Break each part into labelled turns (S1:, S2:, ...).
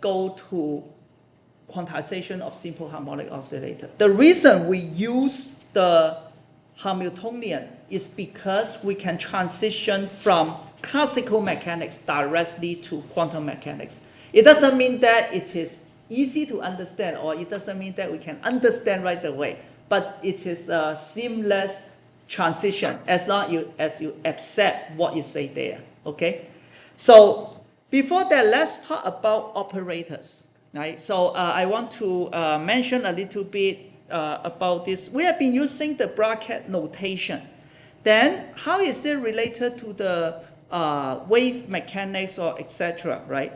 S1: go to quantization of simple harmonic oscillator. The reason we use the Hamiltonian is because we can transition from classical mechanics directly to quantum mechanics. It doesn't mean that it is easy to understand, or it doesn't mean that we can understand right away, but it is a seamless transition as long as you accept what you say there. Okay, so before that, let's talk about operators. Right, so I want to mention a little bit about this. We have been using the bracket notation. Then how is it related to the wave mechanics or etc. Right?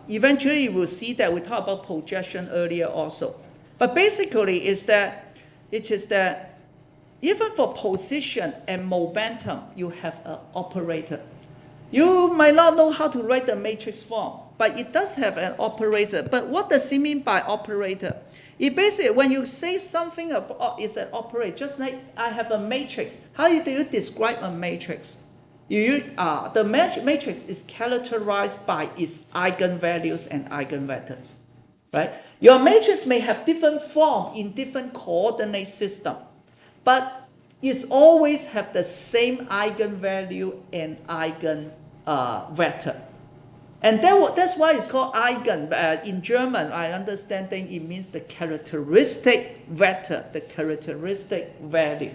S1: Eventually you will see that we talked about projection earlier also. But basically it is that even for position and momentum, you have an operator. You might not know how to write the matrix form, but it does have an operator. But what does it mean by operator? It basically, when you say something about is an operator, just like I have a matrix. How do you describe a matrix? The matrix is characterized by its eigenvalues and eigenvectors. Right? Your matrix may have different form in different coordinate system, but it always have the same eigenvalue and eigenvector. And that's why it's called eigen. In German, I understand that it means the characteristic vector, the characteristic value.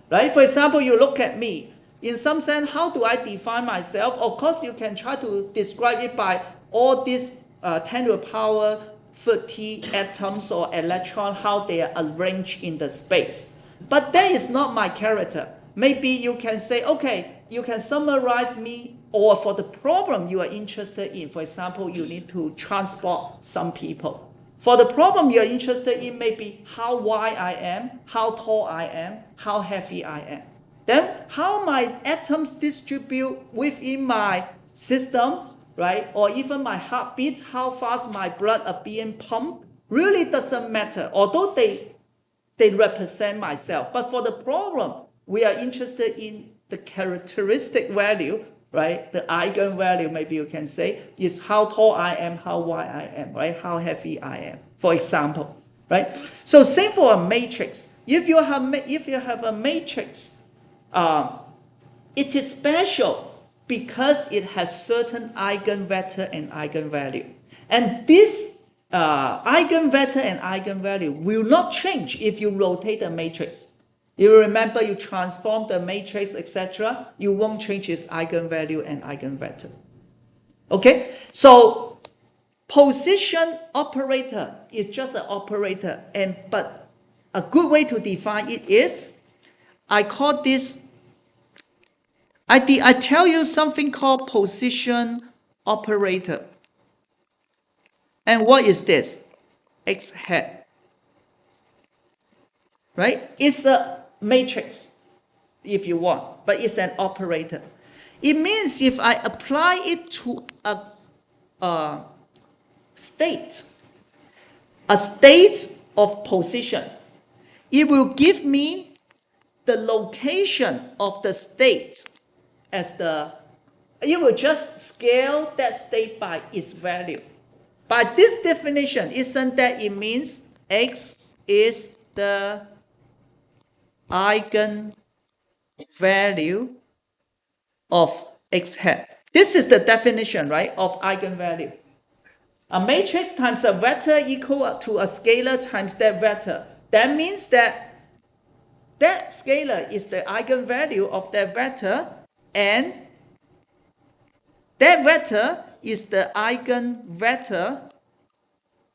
S1: Right? For example, you look at me. In some sense, how do I define myself? Of course, you can try to describe it by all these 10 to the power 30 atoms or electrons, how they are arranged in the space. But that is not my character. Maybe you can say, okay, you can summarize me, or for the problem you are interested in. For example, you need to transport some people. For the problem you are interested in, maybe how wide I am, how tall I am, how heavy I am. Then how my atoms distribute within my system, right? Or even my heartbeat, how fast my blood are being pumped, really doesn't matter, although they represent myself. But for the problem, we are interested in the characteristic value, right? The eigenvalue, maybe you can say, is how tall I am, how wide I am, right? How heavy I am, for example, right? So same for a matrix. If you have a matrix, it is special because it has certain eigenvector and eigenvalue. And this eigenvector and eigenvalue will not change if you rotate the matrix. You remember you transform the matrix, etc. You won't change its eigenvalue and eigenvector. Okay? So position operator is just an operator, but a good way to define it is, I call this, I tell you something called position operator. And what is this? X hat. Right? It's a matrix, if you want, but it's an operator. It means if I apply it to a state of position, it will give me the location of the state as it will just scale that state by its value. By this definition, isn't that it means X is the eigenvalue of X hat. This is the definition, right, of eigenvalue. A matrix times a vector equal to a scalar times that vector. That means that that scalar is the eigenvalue of that vector, and that vector is the eigenvector.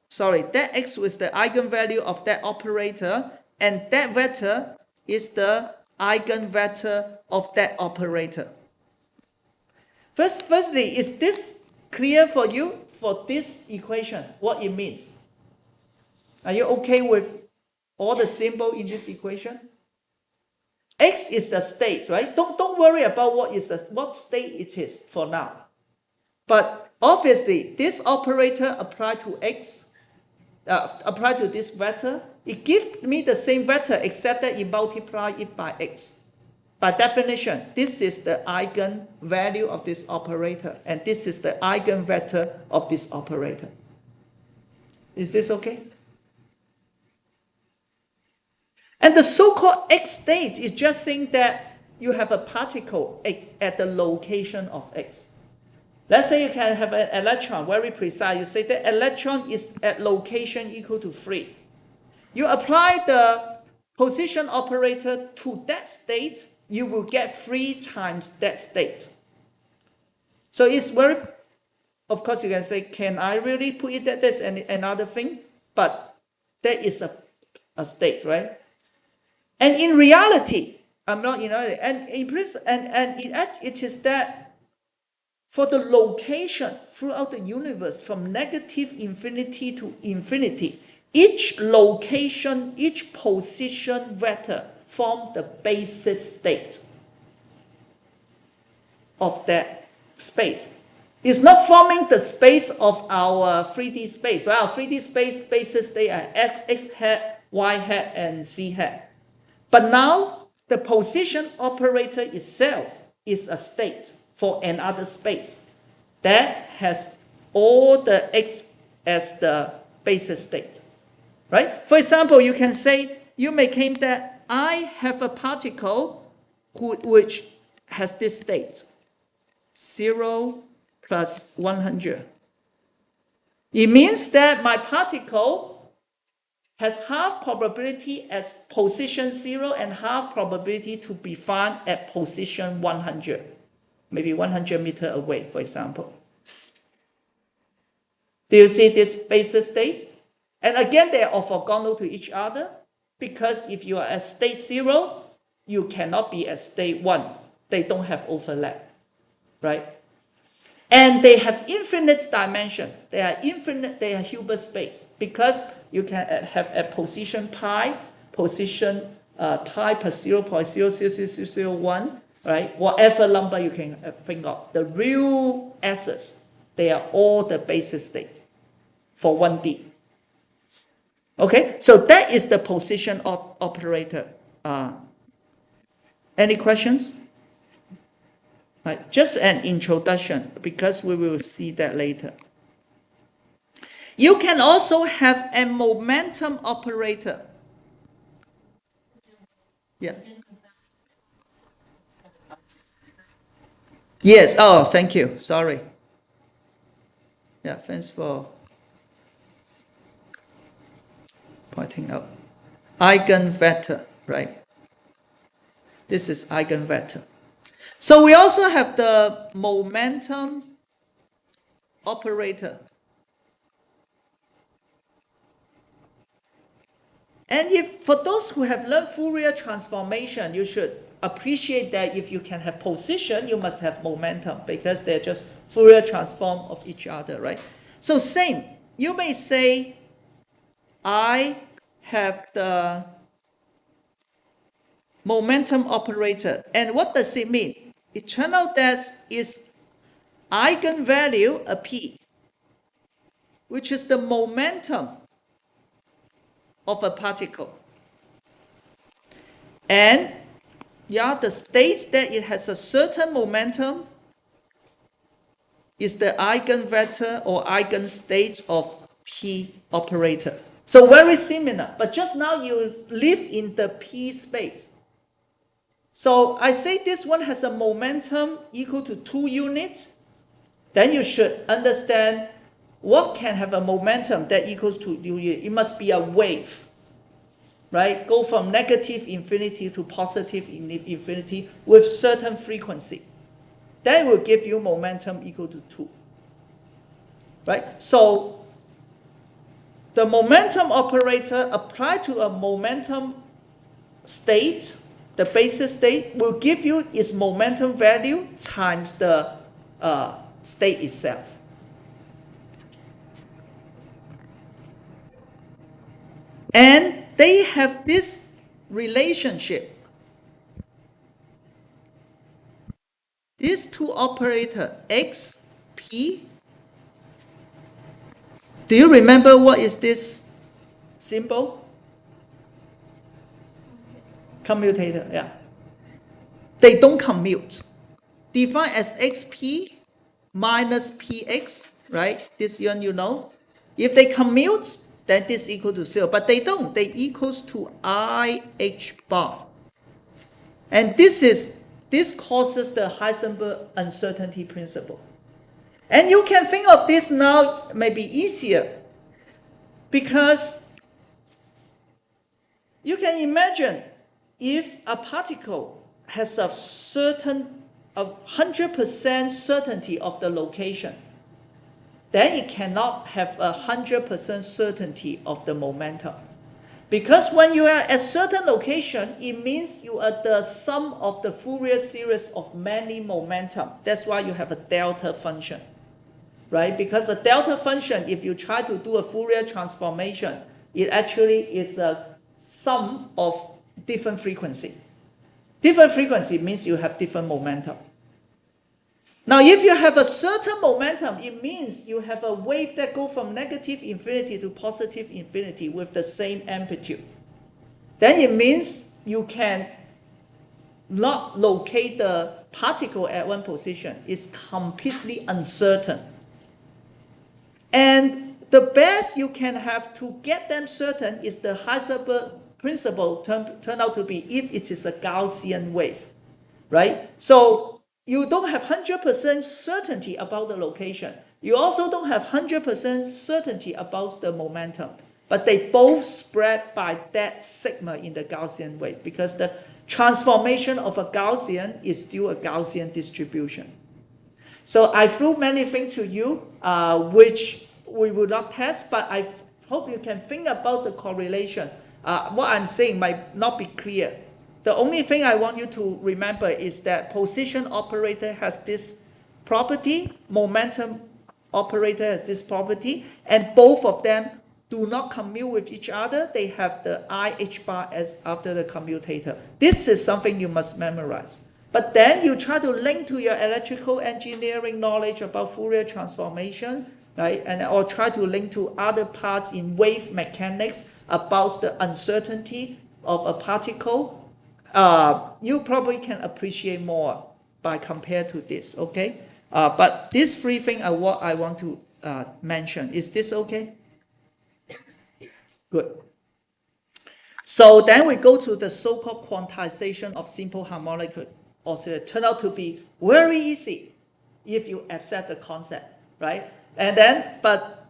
S1: Sorry, that X is the eigenvalue of that operator, and that vector is the eigenvector of that operator. Firstly, is this clear for you for this equation, what it means? Are you okay with all the symbol in this equation? X is the state, right? Don't worry about what state it is for now. But obviously, this operator applied to X, applied to this vector, it gives me the same vector except that you multiply it by X. by definition, this is the eigenvalue of this operator, and this is the eigenvector of this operator. Is this okay? And the so-called X state is just saying that you have a particle at the location of X. Let's say you can have an electron, very precise. You say the electron is at location equal to 3. You apply the position operator to that state, you will get 3 times that state. So it's very, of course you can say, can I really put it that there's another thing? But that is a state, right? And in reality, I'm not, and it is that for the location throughout the universe from negative infinity to infinity, each location, each position vector form the basis state of that space. It's not forming the space of our 3D space. Well, our 3D space basis state are x hat, y hat, and z hat. But now the position operator itself is a state for another space that has all the x as the basis state, right? For example, you can say, you may claim that I have a particle which has this state, 0 plus 100. It means that my particle has half probability as position 0 and half probability to be found at position 100. Maybe 100 meters away, for example. Do you see this basis state? And again, they are orthogonal to each other, because if you are at state 0, you cannot be at state 1. They don't have overlap, right? And they have infinite dimension. They are infinite, they are Hilbert space, because you can have at position pi, position pi plus 0.00001, right? Whatever number you can think of. The real S's, they are all the basis state for 1D. Okay, so that is the position operator. Any questions? Right, just an introduction, because we will see that later. You can also have a momentum operator. Yeah. Yes, oh, thank you, sorry. Yeah, thanks for pointing out. Eigenvector, right? This is eigenvector. So we also have the momentum operator. And if for those who have learned Fourier transformation, you should appreciate that if you can have position, you must have momentum, because they're just Fourier transform of each other, right? So same, you may say, I have the momentum operator. And what does it mean? It turns out that is eigenvalue, a P, which is the momentum of a particle. And yeah, the state that it has a certain momentum is the eigenvector or eigenstate of P operator. So very similar, but just now you live in the P space. So I say this one has a momentum equal to 2 units. Then you should understand what can have a momentum that equals to 2 units. It must be a wave, right? Go from negative infinity to positive infinity with certain frequency. That will give you momentum equal to 2, right? So the momentum operator applied to a momentum state, the basis state, will give you its momentum value times the state itself. And they have this relationship. These two operators, X, P. Do you remember what is this symbol? Commutator, yeah. they don't commute. Define as xp minus px, right? This one you know. If they commute, then this equal to 0, but they don't. They equals to IH bar. And this causes the Heisenberg uncertainty principle. And you can think of this now maybe easier, because you can imagine if a particle has a certain 100% certainty of the location, then it cannot have 100% certainty of the momentum. Because when you are at certain location, it means you are the sum of the Fourier series of many momentum. That's why you have a delta function, right? Because a delta function, if you try to do a Fourier transformation, it actually is a sum of different frequency. Different frequency means you have different momentum. Now, if you have a certain momentum, it means you have a wave that goes from negative infinity to positive infinity with the same amplitude. Then it means you can not locate the particle at one position. It's completely uncertain. And the best you can have to get them certain is the Heisenberg principle turn out to be if it is a Gaussian wave, right? So you don't have 100% certainty about the location. You also don't have 100% certainty about the momentum. But they both spread by that sigma in the Gaussian wave, because the transformation of a Gaussian is still a Gaussian distribution. So I threw many things to you, which we will not test, but I hope you can think about the correlation. What I'm saying might not be clear. The only thing I want you to remember is that position operator has this property, momentum operator has this property, and both of them do not commute with each other. They have the IH bar as after the commutator. This is something you must memorize. But then you try to link to your electrical engineering knowledge about Fourier transformation, right? And or try to link to other parts in wave mechanics about the uncertainty of a particle. You probably can appreciate more by compared to this, okay? But these three things are what I want to mention. Is this okay? Good. So then we go to the so-called quantization of simple harmonic oscillator. Turn out to be very easy if you accept the concept, right? And then, but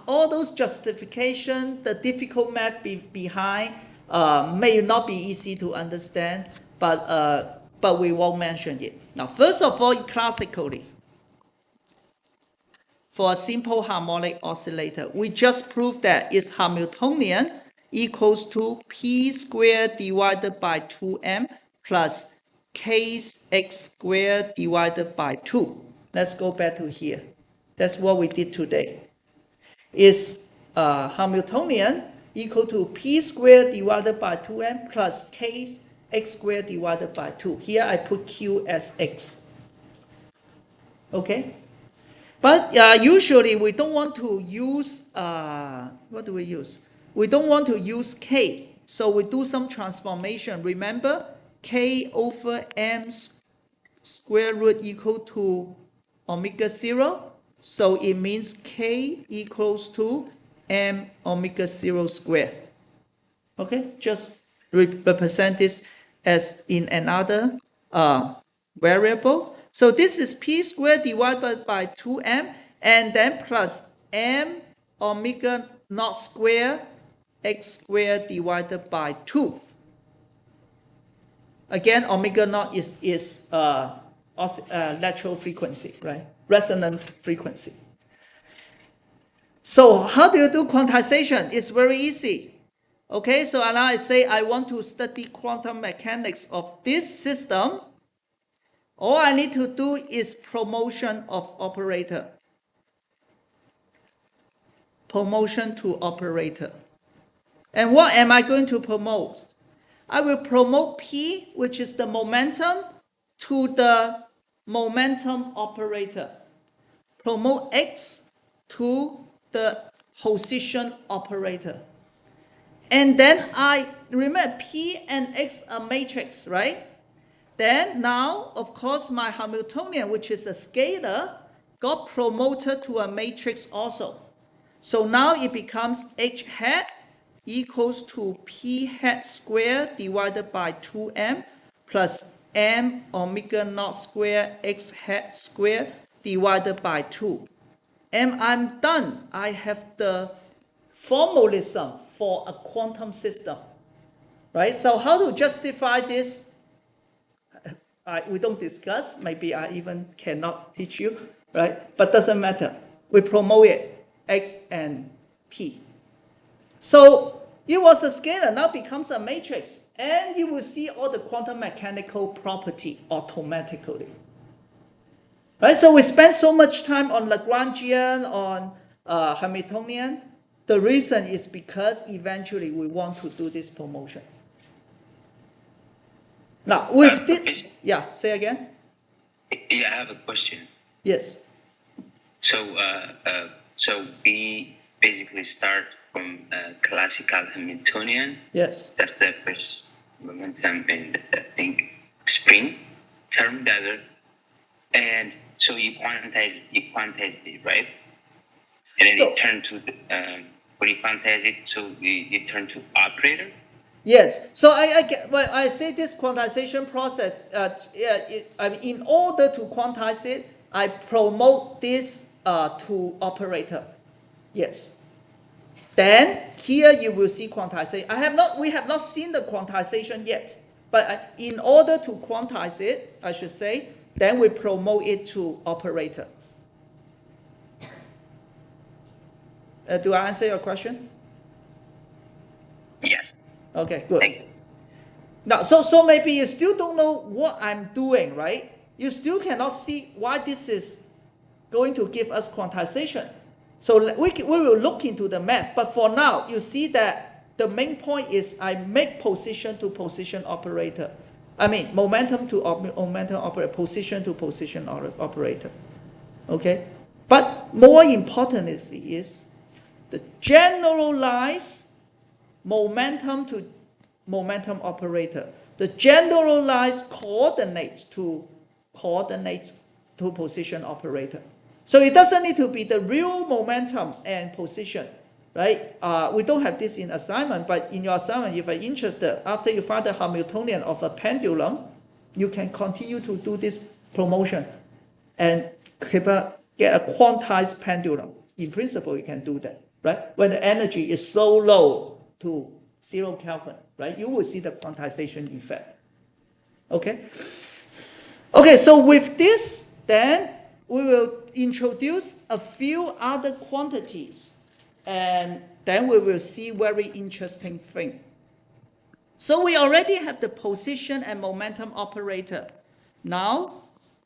S1: all those justification, the difficult math behind may not be easy to understand, but we won't mention it. Now, first of all, classically, for a simple harmonic oscillator, we just proved that it's Hamiltonian equals to p squared divided by 2m plus kx squared divided by 2. Let's go back to here. That's what we did today. Is Hamiltonian equal to p squared divided by 2m plus kx squared divided by 2. Here I put q as x. Okay? But usually we don't want to use, what do we use? We don't want to use k. So we do some transformation. Remember, k over m square root equal to omega 0. So it means k equals to m omega 0 squared. Okay, just represent this as in another variable. So this is p squared divided by 2m, and then plus m omega naught squared x squared divided by 2. Again, omega naught is lateral frequency, right? Resonance frequency. So how do you do quantization? It's very easy. Okay, so now I say I want to study quantum mechanics of this system. All I need to do is promotion of operator. Promotion to operator. And what am I going to promote? I will promote P, which is the momentum, to the momentum operator. Promote X to the position operator. And then I remember P and X are matrix, right? Then now, of course, my Hamiltonian, which is a scalar, got promoted to a matrix also. So now it becomes H hat equals to P hat squared divided by 2m plus m omega naught squared x hat squared divided by 2. And I'm done. I have the formalism for a quantum system. Right? So how to justify this? We don't discuss. Maybe I even cannot teach you. Right? But doesn't matter. We promote it, x and p. So it was a scalar, now becomes a matrix. And you will see all the quantum mechanical property automatically. Right? So we spend so much time on Lagrangian, on Hamiltonian. The reason is because eventually we want to do this promotion. Now, with this, yeah, say again.
S2: Yeah, I have a question.
S1: Yes.
S2: So, so we basically start from classical Hamiltonian.
S1: Yes.
S2: That's the first momentum in the spring term, rather. And so you quantize it, right? And then it turned to when you quantize it, so you turn to operator.
S1: Yes. So when I say this quantization process, in order to quantize it, I promote this to operator. Yes. Then here you will see quantization. We have not seen the quantization yet, but in order to quantize it, I should say, then we promote it to operator. Do I answer your question?
S2: Yes.
S1: Okay, good.
S2: Thank you.
S1: Now, so maybe you still don't know what I'm doing, right? You still cannot see why this is going to give us quantization. So we will look into the math, but for now, you see that the main point is I make position to position operator. I mean, momentum to momentum operator, position to position operator. Okay? But more important is the generalized momentum to momentum operator, the generalized coordinates to position operator. So it doesn't need to be the real momentum and position, right? We don't have this in assignment, but in your assignment, if you're interested, after you find the Hamiltonian of a pendulum, you can continue to do this promotion and get a quantized pendulum. In principle, you can do that, right? When the energy is so low to 0 Kelvin, right? You will see the quantization effect. Okay? Okay, so with this, then we will introduce a few other quantities, and then we will see very interesting thing. So we already have the position and momentum operator. Now,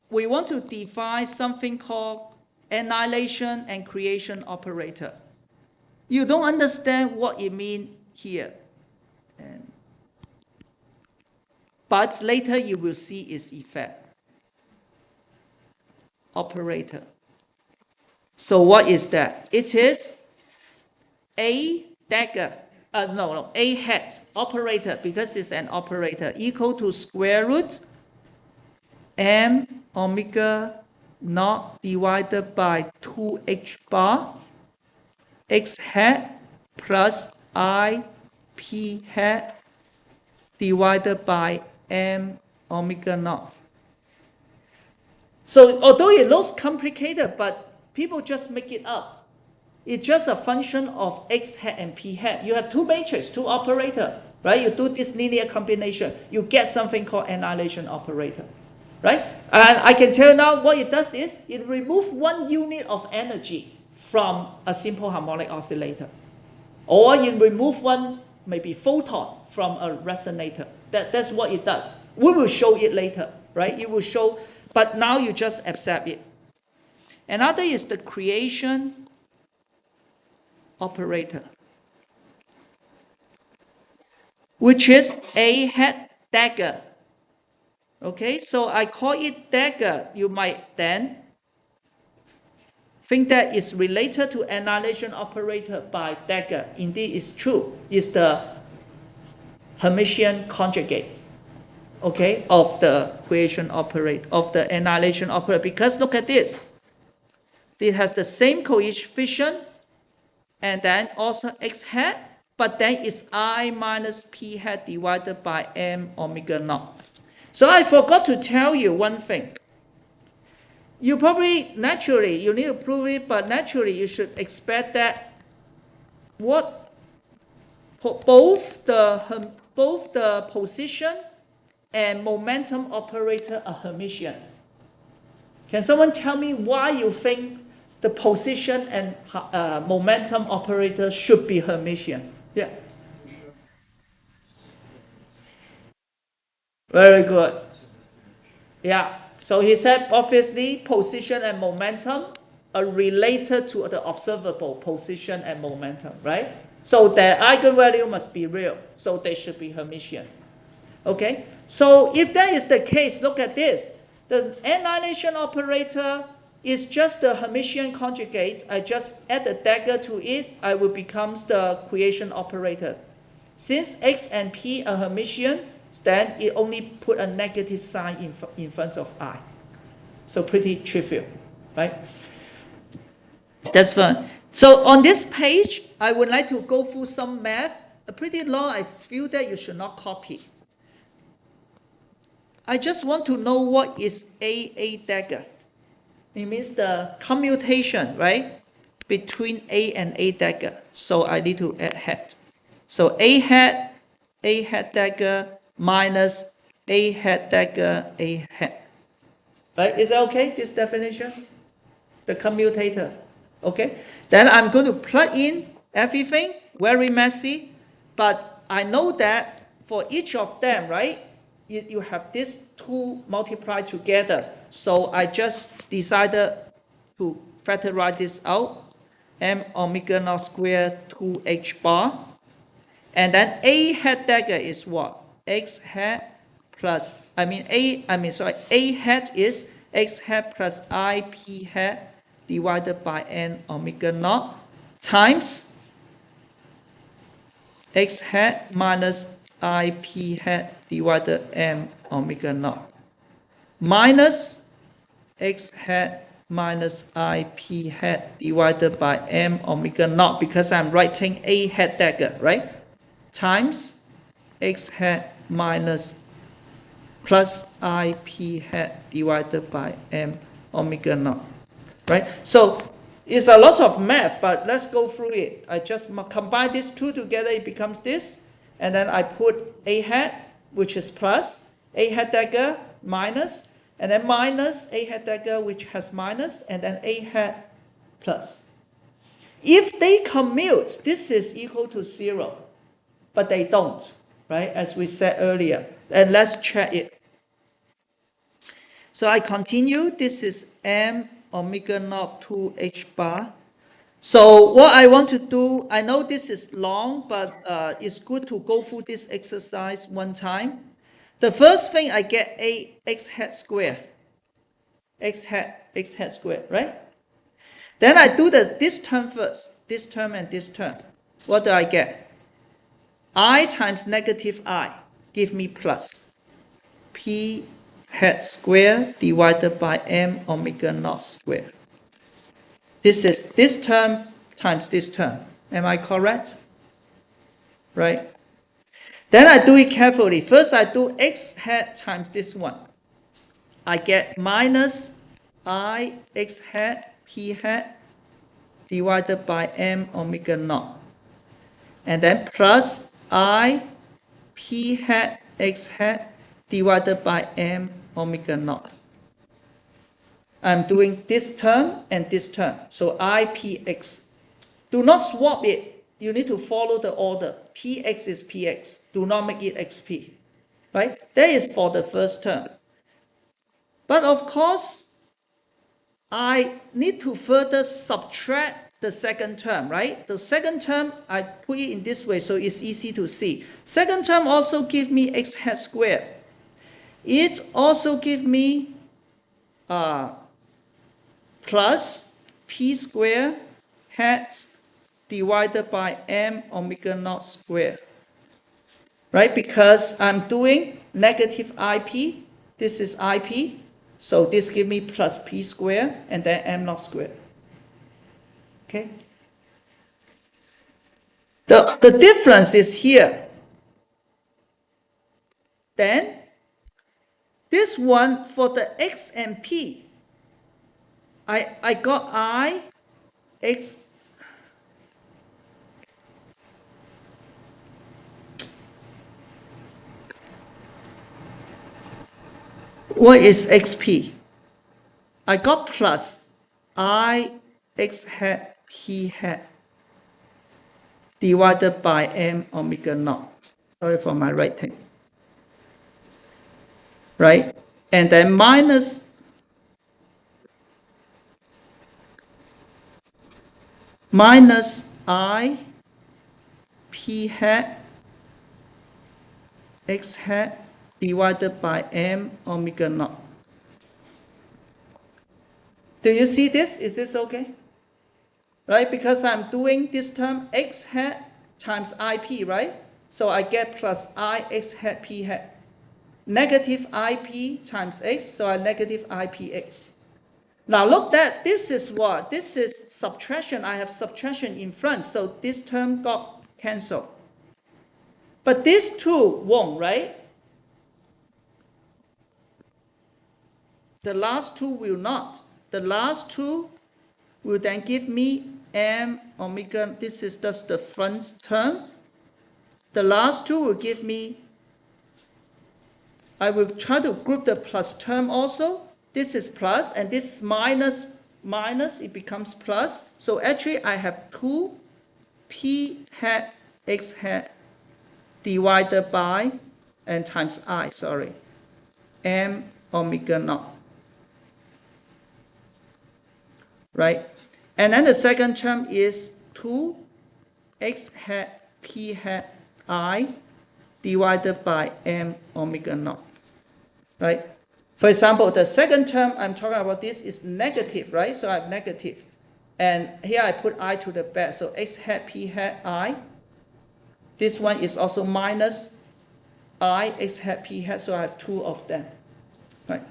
S1: we want to define something called annihilation and creation operator. You don't understand what it means here. But later you will see its effect. Operator. So what is that? It is A dagger. A hat operator, because it's an operator, equal to square root m omega naught divided by 2h bar x hat plus I p hat divided by m omega naught. So although it looks complicated, but people just make it up. It's just a function of x hat and p hat. You have two matrices, two operators, right? You do this linear combination, you get something called annihilation operator, right? And I can tell you now what it does is it removes 1 unit of energy from a simple harmonic oscillator. Or it removes one, maybe photon from a resonator. That's what it does. We will show it later, right? It will show, but now you just accept it. Another is the creation operator, which is A hat dagger. Okay, so I call it dagger. You might then think that it's related to annihilation operator by dagger. Indeed, it's true. It's the Hermitian conjugate, okay, of the creation operator, of the annihilation operator, because look at this. It has the same coefficient, and then also x hat, but then it's I minus p hat divided by m omega naught. So I forgot to tell you one thing. You probably, naturally, you need to prove it, but naturally you should expect that both the position and momentum operator are Hermitian. Can someone tell me why you think the position and momentum operator should be Hermitian? Yeah. Very good. Yeah. So he said, obviously, position and momentum are related to the observable position and momentum, right? So their eigenvalue must be real. So they should be Hermitian. Okay? So if that is the case, look at this. The annihilation operator is just the Hermitian conjugate. I just add a dagger to it. I will become the creation operator. Since x and p are Hermitian, then it only put a negative sign in front of I. So pretty trivial, right? That's fine. So on this page, I would like to go through some math. Pretty long, I feel that you should not copy. I just want to know what is A dagger. It means the commutation, right, between A and A dagger. So I need to add hat. So A hat dagger minus A hat dagger A hat. Right? Is that okay, this definition? The commutator. Okay? Then I'm going to plug in everything, very messy, but I know that for each of them, right, you have these two multiplied together. So I just decided to factorize this out. M omega naught squared 2h bar. And then A hat dagger is what? X hat plus, A hat is x hat plus IP hat divided by n omega naught times x hat minus IP hat divided m omega naught minus x hat minus IP hat divided by m omega naught, because I'm writing A hat dagger, right? Times x hat minus plus IP hat divided by m omega naught, right? So it's a lot of math, but let's go through it. I just combine these two together, it becomes this, and then I put A hat, which is plus, A hat dagger minus, and then minus A hat dagger, which has minus, and then A hat plus. If they commute, this is equal to 0, but they don't, right? As we said earlier. And let's check it. So I continue. This is m omega naught 2h bar. So what I want to do, I know this is long, but it's good to go through this exercise one time. The first thing I get a x hat square. X hat square, right? Then I do this term first. This term and this term. What do I get? I times negative I give me plus p hat square divided by m omega naught square. This is this term times this term. Am I correct? Right? Then I do it carefully. First I do x hat times this one. I get minus I x hat p hat divided by m omega naught. And then plus I p hat x hat divided by m omega naught. I'm doing this term and this term. So IPX. Do not swap it. You need to follow the order. PX is PX. Do not make it XP. Right? That is for the first term. But of course, I need to further subtract the second term, right? The second term, I put it in this way so it's easy to see. Second term also gives me x hat squared. It also gives me plus p squared hat divided by m omega naught squared. Right? Because I'm doing negative IP This is IP. So this gives me plus P squared and then M naught squared. Okay. The difference is here. Then this one for the X and P, I got I, X. What is XP? I got plus I X hat P hat divided by M omega naught. Sorry for my writing. Right? And then minus I P hat X hat divided by M omega naught. Do you see this? Is this okay? Right? Because I'm doing this term X hat times IP, right? So I get plus I X hat P hat. Negative IP times X, so I negative IPX. Now look that this is what? This is subtraction. I have subtraction in front, so this term got cancelled. But these two won't, right? The last two will not. The last two will then give me M omega. This is just the front term. The last two will give me, I will try to group the plus term also. This is plus and this minus, it becomes plus. So actually I have 2 P hat X hat divided by and times I, M omega naught. Right? And then the second term is 2 X hat P hat I divided by M omega naught. Right? For example, the second term I'm talking about this is negative, right? So I have negative. And here I put I to the back. So X hat P hat I. This one is also minus I X hat P hat. So I have 2 of them. Right?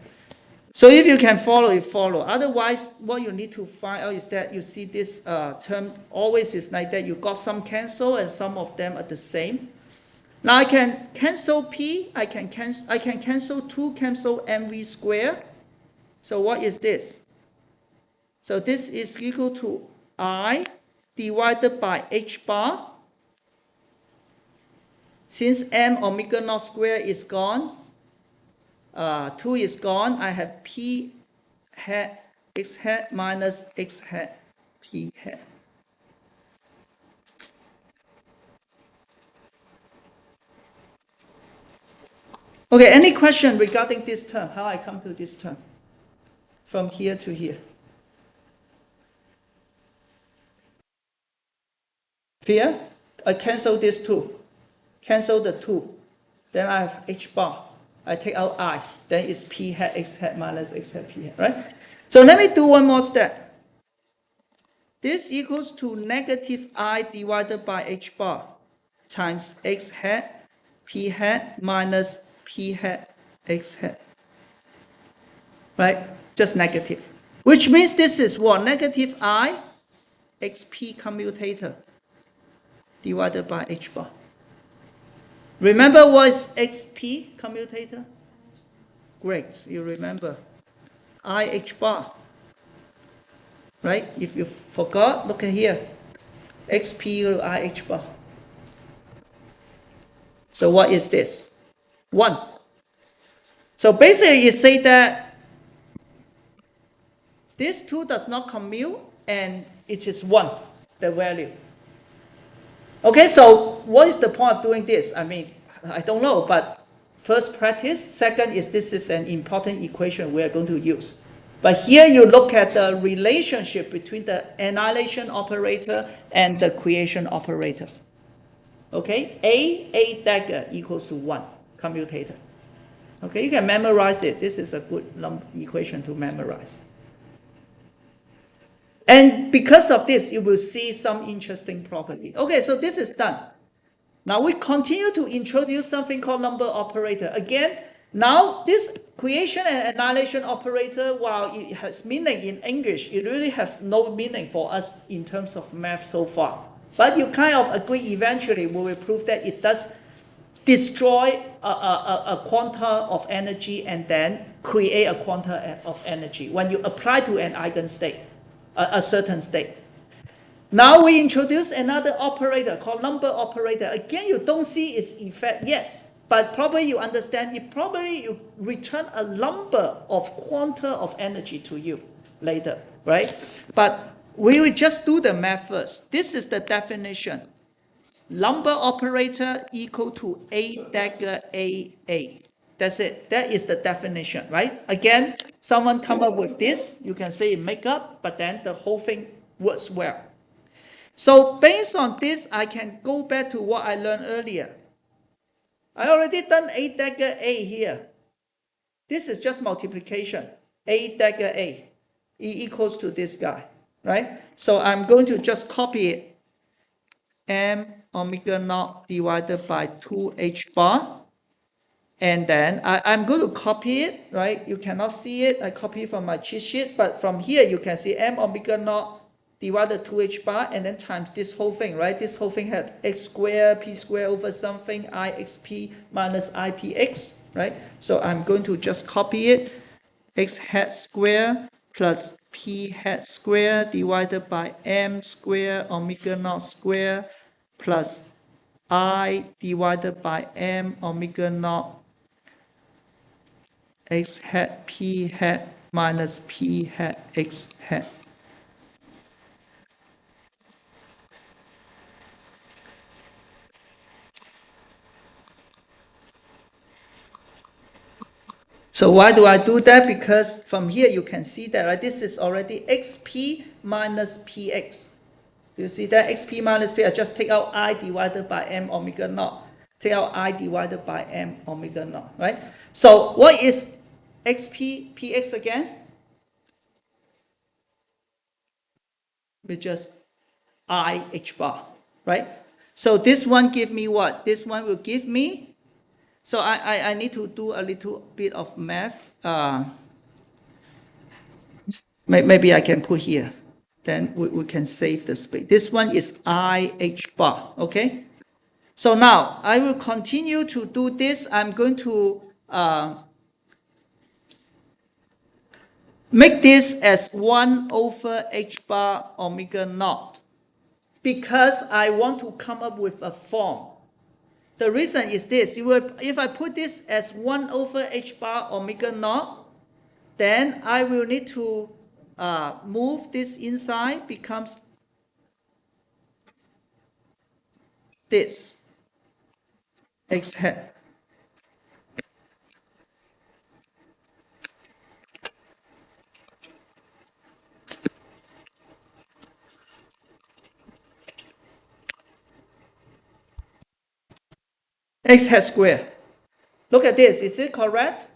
S1: So if you can follow, you follow. Otherwise, what you need to find out is that you see this term always is like that. You got some cancel and some of them are the same. Now I can cancel P, I can cancel 2 cancel MV squared. So what is this? So this is equal to I divided by H bar. Since M omega naught square is gone, 2 is gone, I have P hat X hat minus X hat P hat. Okay, any question regarding this term? How I come to this term? From here to here. Clear? I cancel this 2. Cancel the 2. Then I have H bar. I take out I. Then it's P hat X hat minus X hat P hat, right? So let me do one more step. This equals to negative I divided by H bar times X hat P hat minus P hat X hat. Right? Just negative. Which means this is what? Negative I XP commutator divided by H bar. Remember what is XP commutator? Great, you remember. I H bar. Right? If you forgot, look at here. XP to I H bar. So what is this? 1. So basically you say that this 2 does not commute and it is 1, the value. Okay, so what is the point of doing this? I mean, I don't know, but first practice. Second is this is an important equation we are going to use. But here you look at the relationship between the annihilation operator and the creation operator. Okay, A dagger equals to 1 commutator. Okay, you can memorize it. This is a good equation to memorize. And because of this, you will see some interesting property. Okay, so this is done. Now we continue to introduce something called number operator. Again, Now, this creation and annihilation operator, while it has meaning in English, it really has no meaning for us in terms of math so far. But you kind of agree eventually we will prove that it does destroy a quanta of energy and then create a quanta of energy when you apply to an eigenstate, a certain state. Now we introduce another operator called number operator. Again, you don't see its effect yet, but probably you understand it. Probably you return a number of quanta of energy to you later, right? But we will just do the math first. This is the definition. Number operator equal to A dagger AA. That's it. That is the definition, right? Again, someone come up with this. You can say it make up, but then the whole thing works well. So based on this, I can go back to what I learned earlier. I already done A dagger A here. This is just multiplication. A dagger A equals to this guy, right? So I'm going to just copy it. M omega naught divided by 2h bar. And then I'm going to copy it, right? You cannot see it. I copy it from my cheat sheet. But from here, you can see M omega naught divided 2h bar and then times this whole thing, right? This whole thing had x squared, p squared over something, ixp minus ipx, right? So I'm going to just copy it. X hat squared plus p hat squared divided by m squared omega naught squared plus I divided by m omega naught x hat p hat minus p hat x hat. So why do I do that? Because from here you can see that, right? This is already xp minus px. You see that xp minus p, I just take out I divided by m omega naught. Take out I divided by m omega naught, right? So what is xp px again? With just I h bar, right? So this one give me what? This one will give me, so I need to do a little bit of math. Maybe I can put here. Then we can save the space. This one is I h bar, okay? So now I will continue to do this. I'm going to make this as 1 over h bar omega naught because I want to come up with a form. The reason is this. If I put this as 1 over h bar omega naught, then I will need to move this inside, becomes this x hat. X hat squared. Look at this. Is it correct?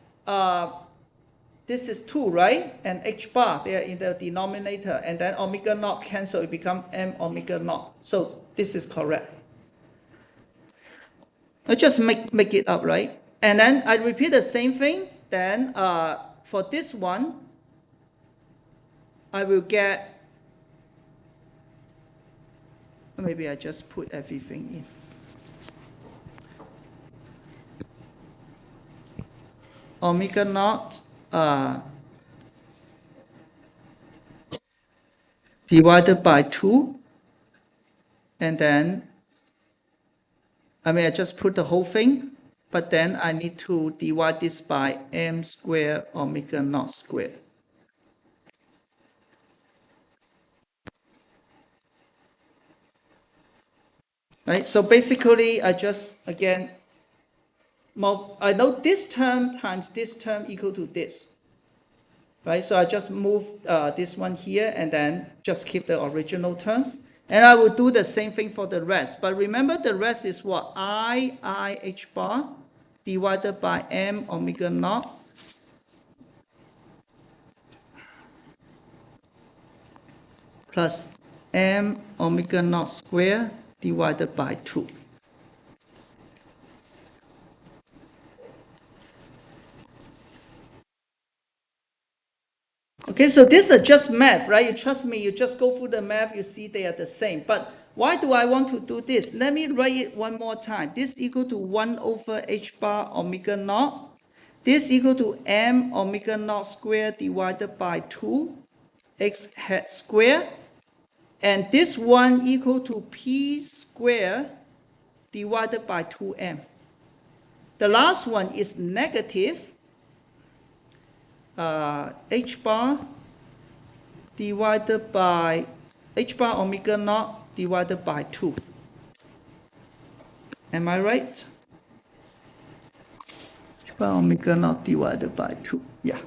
S1: This is 2, right? And h bar, they are in the denominator. And then omega naught cancel, it becomes m omega naught. So this is correct. I just make it up, right? And then I repeat the same thing. Then for this one, I will get, maybe I just put everything in. Omega naught divided by 2, and then I just put the whole thing, but then I need to divide this by m squared omega naught squared. Right, so basically I just, again, I know this term times this term equal to this. Right, so I just move this one here and then just keep the original term. And I will do the same thing for the rest. But remember the rest is what? I h bar divided by m omega naught plus m omega naught squared divided by 2. Okay, so this is just math, right? You trust me, you just go through the math, you see they are the same. But why do I want to do this? Let me write it one more time. This equal to 1 over h bar omega naught. This equal to m omega naught squared divided by 2 x hat squared. And this one equal to p squared divided by 2m. The last one is negative h bar divided by h bar omega naught divided by 2. Am I right? H bar omega naught divided by 2. Yeah.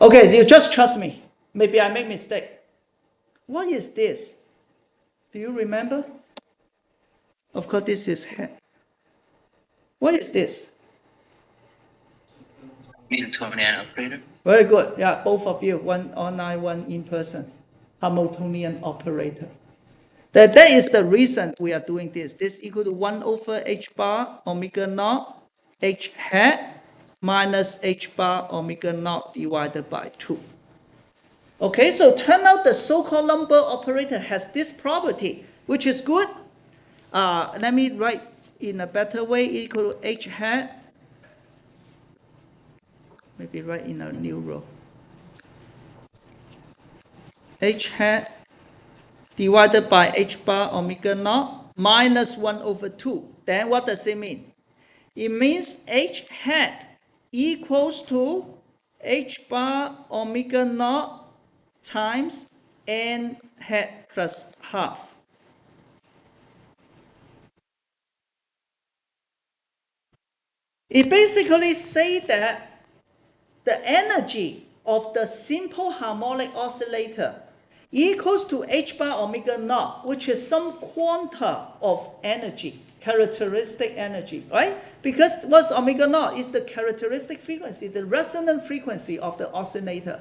S1: Okay, so you just trust me. Maybe I make mistake. What is this? Do you remember? Of course, this is head. What is this?
S2: Hamiltonian operator.
S1: Very good. Yeah, both of you, one online, one in person. Hamiltonian operator. That is the reason we are doing this. This equal to 1 over h bar omega naught h hat minus h bar omega naught divided by 2. Okay, so turn out the so-called number operator has this property, which is good. Let me write in a better way, equal to h hat. Maybe write in a new row. H hat divided by h bar omega naught minus 1 over 2. Then what does it mean? It means h hat equals to h bar omega naught times n hat plus half. It basically says that the energy of the simple harmonic oscillator equals to h bar omega naught, which is some quanta of energy, characteristic energy, right? Because what's omega naught is the characteristic frequency, the resonant frequency of the oscillator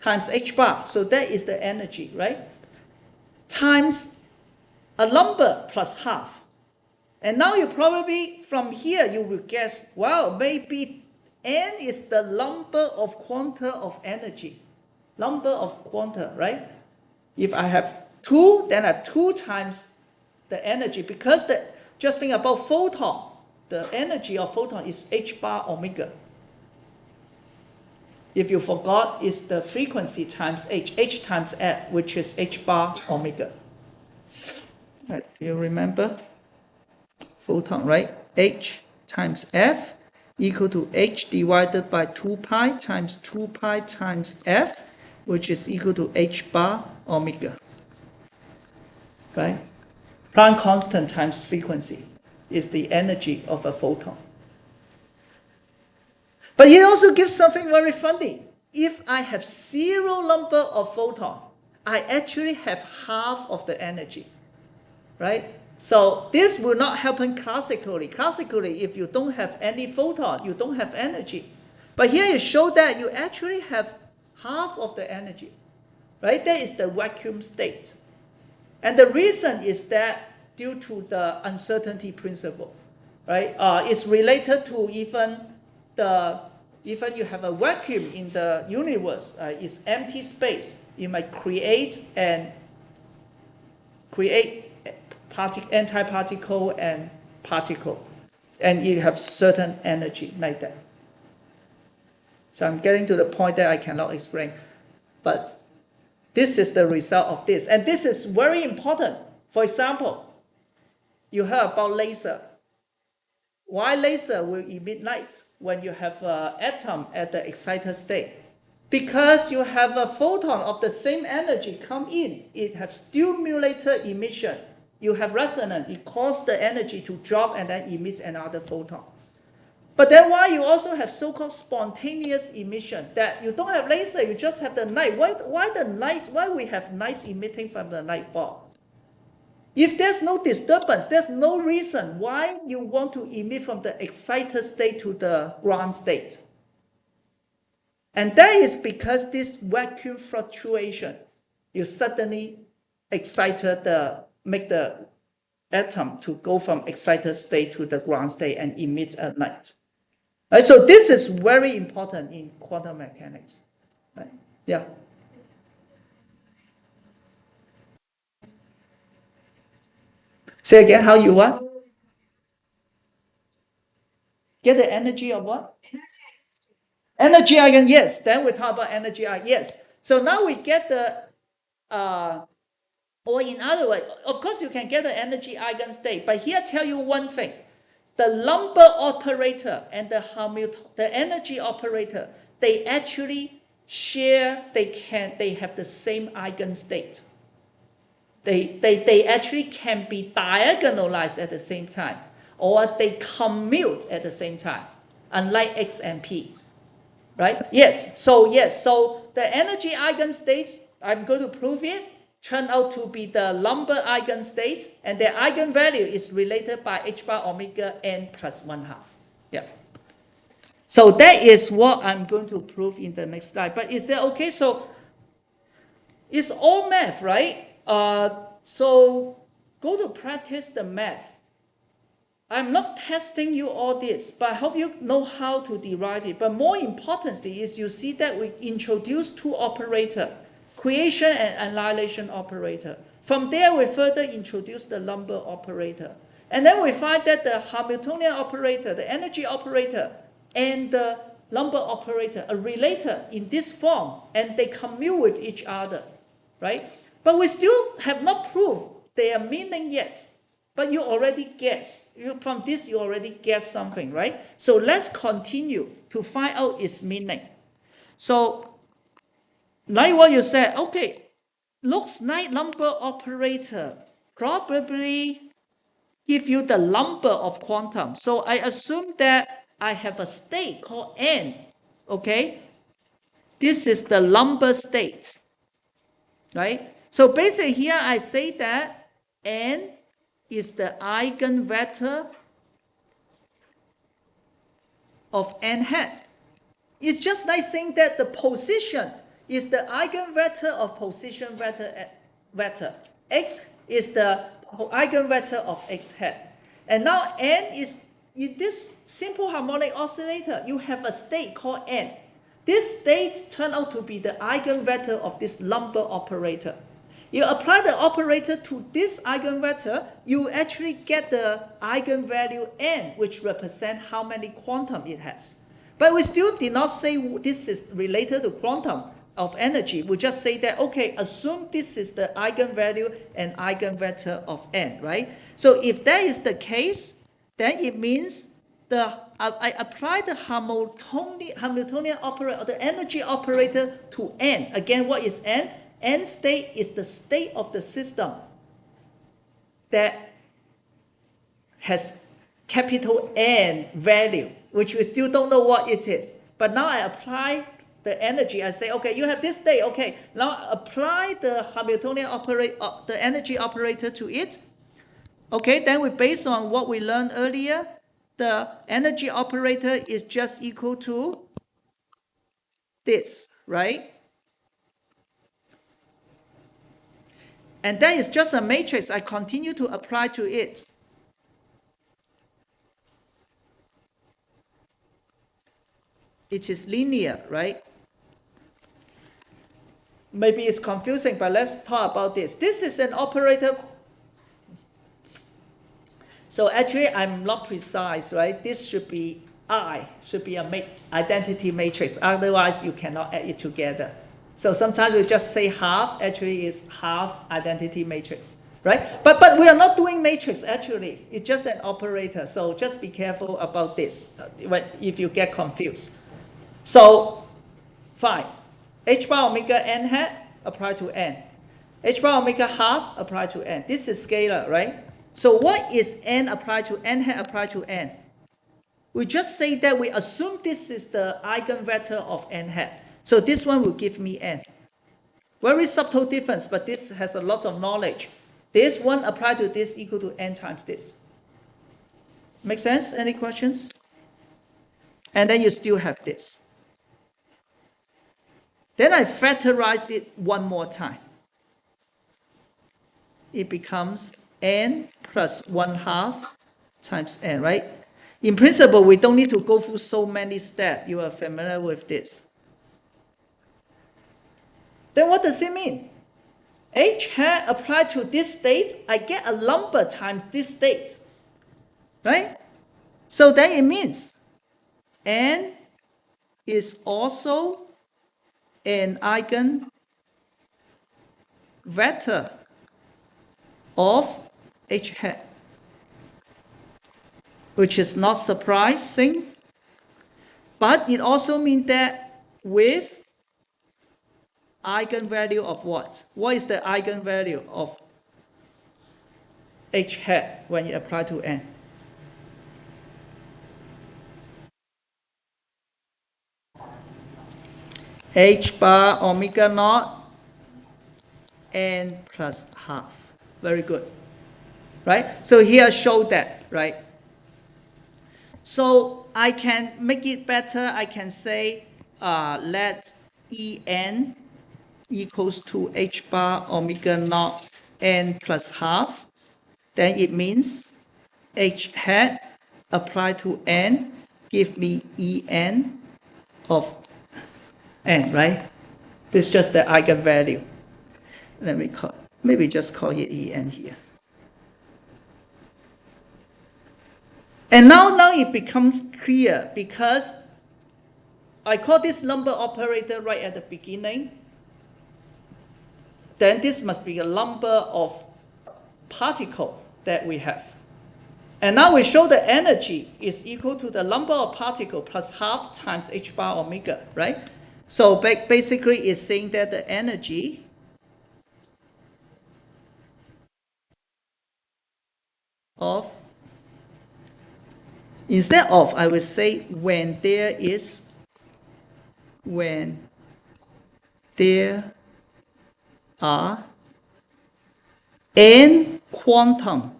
S1: times h bar. So that is the energy, right? Times a number plus half. And now you probably, from here, you will guess, well, maybe n is the number of quanta of energy. Number of quanta, right? If I have 2, then I have 2 times the energy. Because just think about photon. The energy of photon is h bar omega. If you forgot, it's the frequency times h times f, which is h bar omega. Right, do you remember? Photon, right? H times f equal to h divided by 2 pi times 2 pi times f, which is equal to h bar omega. Right? Planck constant times frequency is the energy of a photon. But it also gives something very funny. If I have 0 number of photon, I actually have half of the energy. Right? So this will not happen classically. Classically, if you don't have any photon, you don't have energy. But here it shows that you actually have half of the energy. Right? That is the vacuum state. And the reason is that due to the uncertainty principle. Right? It's related to even you have a vacuum in the universe, it's empty space. You might create antiparticle and particle, and you have certain energy like that. So I'm getting to the point that I cannot explain, but this is the result of this, and this is very important. For example, you heard about laser. Why laser will emit light when you have an atom at the excited state? Because you have a photon of the same energy come in, it has stimulated emission. You have resonance, it causes the energy to drop and then emits another photon. But then why you also have so-called spontaneous emission, that you don't have laser, you just have the light. Why we have light emitting from the light bulb? If there's no disturbance, there's no reason why you want to emit from the excited state to the ground state. And that is because this vacuum fluctuation, you suddenly make the atom to go from excited state to the ground state and emit a light. Right? So this is very important in quantum mechanics. Right? Yeah. Say again, how you what? Get the energy of what? Energy eigen, yes. Then we talk about energy eigen, yes. So now we get the, or in other words, of course you can get the energy eigenstate, but here I tell you one thing. The number operator and the energy operator, they actually share, they have the same eigenstate. They actually can be diagonalized at the same time, or they commute at the same time, unlike X and P. Right? Yes. So the energy eigenstate, I'm going to prove it, turn out to be the number eigenstate, and their eigenvalue is related by h bar omega n plus 1/2. Yeah. So that is what I'm going to prove in the next slide. But is that okay? So it's all math, right? So go to practice the math. I'm not testing you all this, but I hope you know how to derive it. But more importantly is you see that we introduce two operators, creation and annihilation operator. From there, we further introduce the number operator. And then we find that the Hamiltonian operator, the energy operator, and the number operator are related in this form, and they commute with each other, right? But we still have not proved their meaning yet. But you already guess. From this, you already guess something, right? So let's continue to find out its meaning. So, like what you said, okay, looks like number operator probably give you the number of quantum. So I assume that I have a state called n, okay? This is the number state, right? So basically here I say that n is the eigenvector of n hat. It's just like saying that the position is the eigenvector of position vector. X is the eigenvector of x hat. And now n is, in this simple harmonic oscillator, you have a state called n. This state turns out to be the eigenvector of this number operator. You apply the operator to this eigenvector, you actually get the eigenvalue n, which represents how many quantum it has. But we still did not say this is related to quantum of energy. We just say that, okay, assume this is the eigenvalue and eigenvector of n, right? So if that is the case, then it means I apply the Hamiltonian operator, the energy operator to n. Again, what is n? N state is the state of the system that has capital N value, which we still don't know what it is. But now I apply the energy. I say, okay, you have this state. Okay, now apply the Hamiltonian the energy operator to it. Okay, then we based on what we learned earlier, the energy operator is just equal to this, right? And that is just a matrix. I continue to apply to it. It is linear, right? Maybe it's confusing, but let's talk about this. This is an operator. So actually, I'm not precise, right? This should be I, should be an identity matrix. Otherwise, you cannot add it together. So sometimes we just say half, actually is half identity matrix, right? But we are not doing matrix, actually. It's just an operator. So just be careful about this if you get confused. So, fine. H bar omega n hat, apply to n. H bar omega half, apply to n. This is scalar, right? So what is n applied to n hat applied to n? We just say that we assume this is the eigenvector of n hat. So this one will give me n. Very subtle difference, but this has a lot of knowledge. This one applied to this equal to n times this. Make sense? Any questions? And then you still have this. Then I factorize it one more time. It becomes n plus 1/2 times n, right? In principle, we don't need to go through so many steps. You are familiar with this. Then what does it mean? H hat applied to this state, I get a number times this state, right? So then it means N is also an eigenvector of H hat, which is not surprising, but it also means that with eigenvalue of what? What is the eigenvalue of H hat when you apply to N? H bar omega naught N plus half. Very good. Right? So here I show that, right? So I can make it better. I can say let En equals to H bar omega naught N plus half. Then it means H hat applied to N give me En of N, right? This is just the eigenvalue. Let me maybe just call it En here. And now it becomes clear because I call this number operator right at the beginning. Then this must be a number of particle that we have. And now we show the energy is equal to the number of particle plus half times H bar omega, right? So basically it's saying that the energy of, instead of, I will say when there are n quantum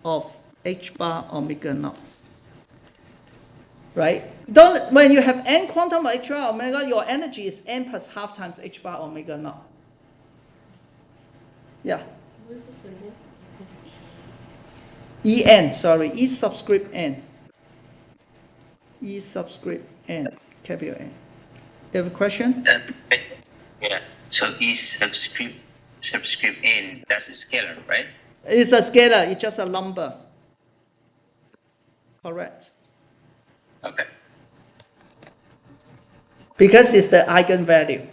S1: of H bar omega naught. Right? When you have n quantum of H bar omega, your energy is n plus half times H bar omega naught. Yeah.
S3: What is the symbol?
S1: En, sorry, E subscript N. E subscript N, capital N. You have a question?
S2: Yeah. So E subscript N, that's a scalar, right?
S1: It's a scalar, it's just a number. Correct.
S2: Okay.
S1: Because it's the eigenvalue.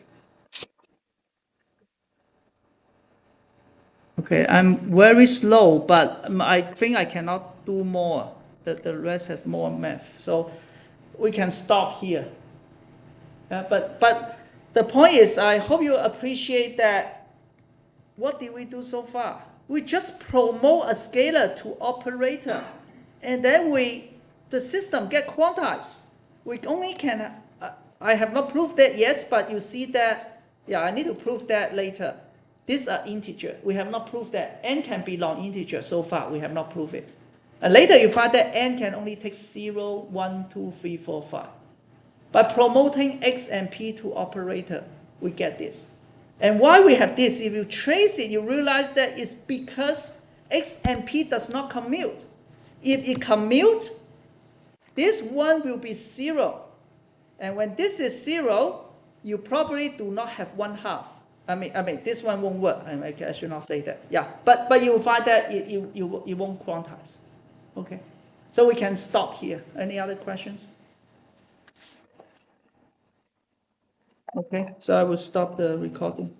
S1: Okay, I'm very slow, but I think I cannot do more. The rest have more math. So we can stop here. But the point is, I hope you appreciate that. What did we do so far? We just promote a scalar to operator, and then the system get quantized. We only can, I have not proved that yet, but you see that, yeah, I need to prove that later. These are integer. We have not proved that n can be non-integer so far. We have not proved it. And later you find that n can only take 0, 1, 2, 3, 4, 5. By promoting x and p to operator, we get this. And why we have this, if you trace it, you realize that it's because x and p does not commute. If it commutes, this one will be 0. And when this is 0, you probably do not have 1/2. I mean, this one won't work. I should not say that. Yeah, but you will find that you won't quantize. Okay, so we can stop here. Any other questions? Okay, so I will stop the recording.